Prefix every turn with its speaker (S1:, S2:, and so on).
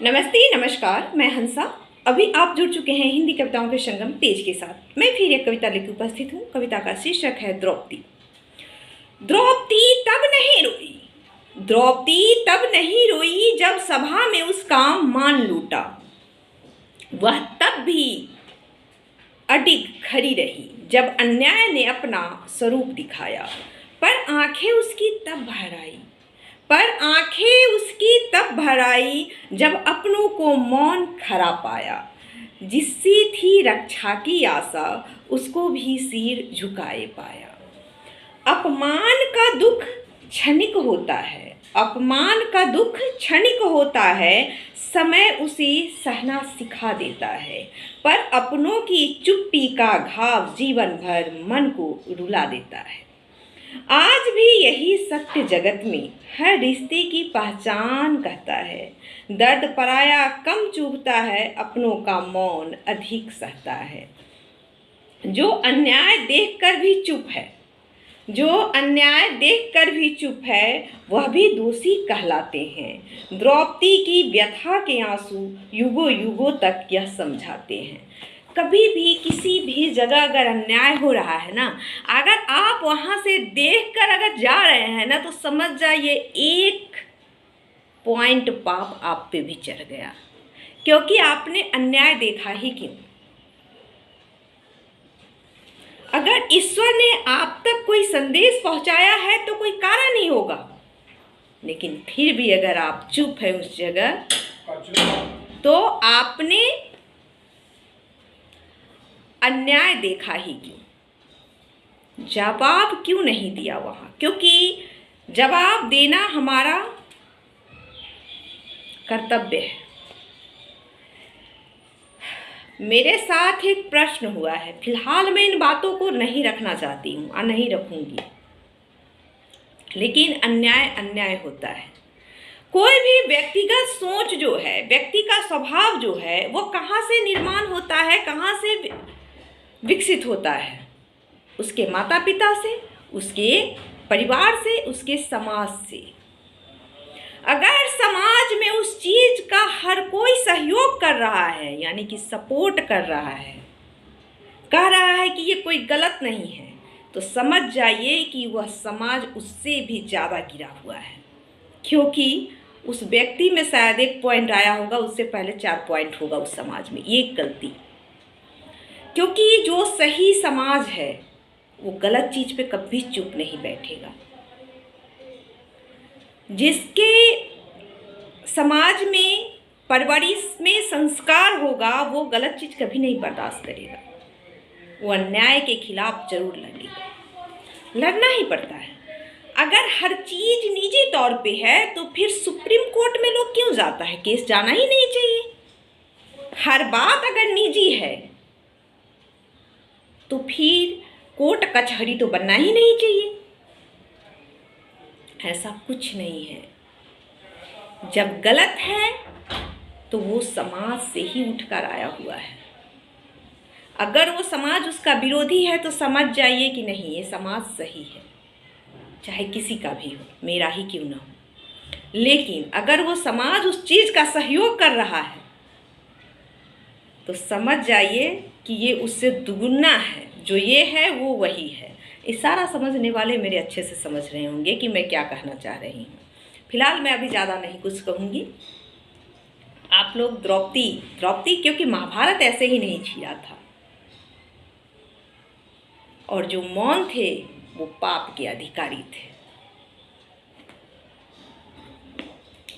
S1: नमस्ते, नमस्कार। मैं हंसा। अभी आप जुड़ चुके हैं हिंदी कविताओं के संगम तेज के साथ। मैं फिर एक कविता लेकर उपस्थित हूँ। कविता का शीर्षक है द्रौपदी। द्रौपदी तब नहीं रोई, द्रौपदी तब नहीं रोई जब सभा में उसका मान लूटा। वह तब भी अडिग खड़ी रही जब अन्याय ने अपना स्वरूप दिखाया। पर आंखें उसकी तब भर आई, पर आंखें उसकी तब भर आई जब अपनों को मौन खरा पाया। जिससे थी रक्षा की आशा उसको भी सिर झुकाए पाया। अपमान का दुख क्षणिक होता है, अपमान का दुख क्षणिक होता है। समय उसे सहना सिखा देता है, पर अपनों की चुप्पी का घाव जीवन भर मन को रुला देता है। आज भी यही सत्य जगत में हर रिश्ते की पहचान कहता है। दर्द पराया कम चुभता है, अपनों का मौन अधिक सहता है। जो अन्याय देखकर भी चुप है, जो अन्याय देखकर भी चुप है, वह भी दोषी कहलाते हैं। द्रौपदी की व्यथा के आंसू युगों युगों तक यह समझाते हैं। कभी भी किसी भी जगह अगर अन्याय हो रहा है ना, अगर आप वहाँ से देखकर अगर जा रहे हैं ना, तो समझ जाइए एक पॉइंट पाप आप पे भी चढ़ गया, क्योंकि आपने अन्याय देखा ही क्यों। अगर ईश्वर ने आप तक कोई संदेश पहुंचाया है तो कोई कारण ही होगा, लेकिन फिर भी अगर आप चुप है उस जगह, तो आपने अन्याय देखा ही क्यों। जवाब क्यों नहीं दिया वहाँ? क्योंकि जवाब देना हमारा कर्तव्य है। मेरे साथ एक प्रश्न हुआ है, फिलहाल मैं इन बातों को नहीं रखना चाहती हूँ और नहीं रखूँगी, लेकिन अन्याय अन्याय होता है। कोई भी व्यक्तिगत सोच जो है, व्यक्ति का स्वभाव जो है, वो कहाँ से निर्माण होता है, कहाँ से विकसित होता है? उसके माता पिता से, उसके परिवार से, उसके समाज से। अगर समाज में उस चीज का हर कोई सहयोग कर रहा है, यानी कि सपोर्ट कर रहा है, कह रहा है कि ये कोई गलत नहीं है, तो समझ जाइए कि वह समाज उससे भी ज़्यादा गिरा हुआ है। क्योंकि उस व्यक्ति में शायद एक पॉइंट आया होगा, उससे पहले 4 पॉइंट होगा उस समाज में, एक गलती। क्योंकि जो सही समाज है वो गलत चीज़ पे कभी चुप नहीं बैठेगा। जिसके समाज में परवरिश में संस्कार होगा, वो गलत चीज़ कभी नहीं बर्दाश्त करेगा। वो अन्याय के खिलाफ जरूर लड़ेगा, लड़ना ही पड़ता है। अगर हर चीज़ निजी तौर पे है तो फिर सुप्रीम कोर्ट में लोग क्यों जाता है? केस जाना ही नहीं चाहिए। हर बात अगर निजी है तो फिर कोर्ट कचहरी तो बनना ही नहीं चाहिए। ऐसा कुछ नहीं है। जब गलत है तो वो समाज से ही उठकर आया हुआ है। अगर वो समाज उसका विरोधी है तो समझ जाइए कि नहीं, ये समाज सही है, चाहे किसी का भी हो, मेरा ही क्यों ना हो। लेकिन अगर वो समाज उस चीज़ का सहयोग कर रहा है तो समझ जाइए कि ये उससे दुगुना है, जो ये है वो वही है। इशारा समझने वाले मेरे अच्छे से समझ रहे होंगे कि मैं क्या कहना चाह रही हूँ। फिलहाल मैं अभी ज़्यादा नहीं कुछ कहूँगी। आप लोग द्रौपदी क्योंकि महाभारत ऐसे ही नहीं छिड़ा था, और जो मौन थे वो पाप के अधिकारी थे।